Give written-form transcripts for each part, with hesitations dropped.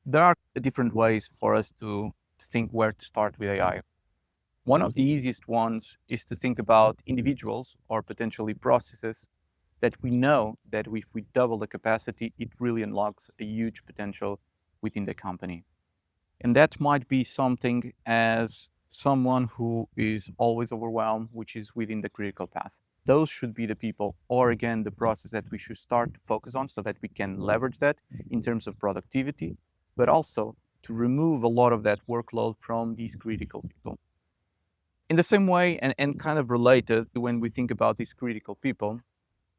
There are different ways for us to think where to start with AI. One of the easiest ones is to think about individuals or potentially processes that we know that if we double the capacity, it really unlocks a huge potential within the company. And that might be something as someone who is always overwhelmed, which is within the critical path. Those should be the people, or again, the process that we should start to focus on so that we can leverage that in terms of productivity, but also to remove a lot of that workload from these critical people. In the same way, and kind of related, when we think about these critical people,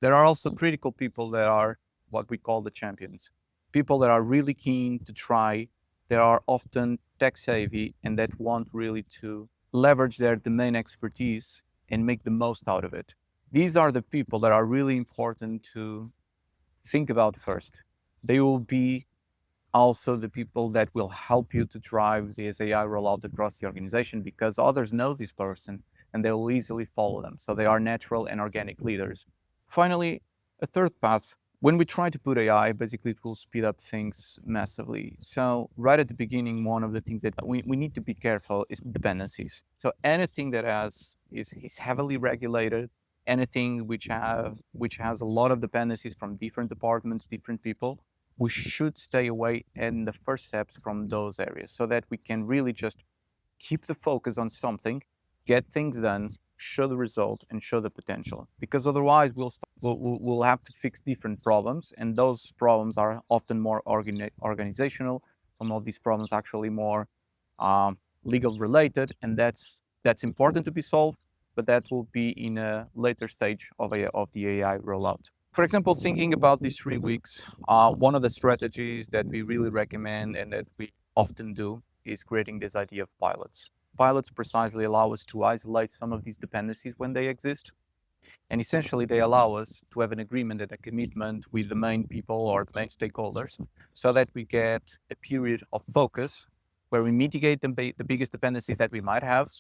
there are also critical people that are what we call the champions. People that are really keen to try, they are often tech savvy, and that want really to leverage their domain expertise and make the most out of it. These are the people that are really important to think about first. They will be also the people that will help you to drive this AI rollout across the organization because others know this person and they will easily follow them. So they are natural and organic leaders. Finally, a third path. When we try to put AI, basically it will speed up things massively. So right at the beginning, one of the things that we need to be careful is dependencies. So anything that is heavily regulated, anything which has a lot of dependencies from different departments, different people, we should stay away in the first steps from those areas so that we can really just keep the focus on something, get things done, show the result, and show the potential. Because otherwise, we'll have to fix different problems, and those problems are often more organizational. Some of these problems actually more legal related, and that's important to be solved. But that will be in a later stage of the AI rollout. For example, thinking about these 3 weeks, one of the strategies that we really recommend and that we often do is creating this idea of pilots. Pilots precisely allow us to isolate some of these dependencies when they exist. And essentially, they allow us to have an agreement and a commitment with the main people or the main stakeholders so that we get a period of focus where we mitigate the biggest dependencies that we might have,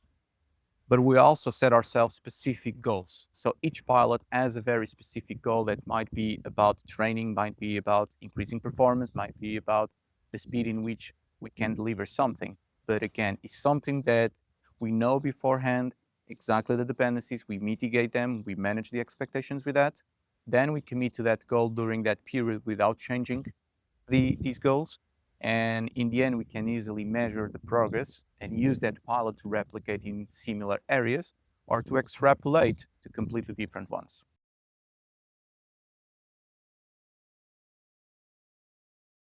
but we also set ourselves specific goals. So each pilot has a very specific goal that might be about training, might be about increasing performance, might be about the speed in which we can deliver something. But again, it's something that we know beforehand exactly the dependencies, we mitigate them, we manage the expectations with that. Then we commit to that goal during that period without changing these goals. And in the end, we can easily measure the progress and use that pilot to replicate in similar areas or to extrapolate to completely different ones.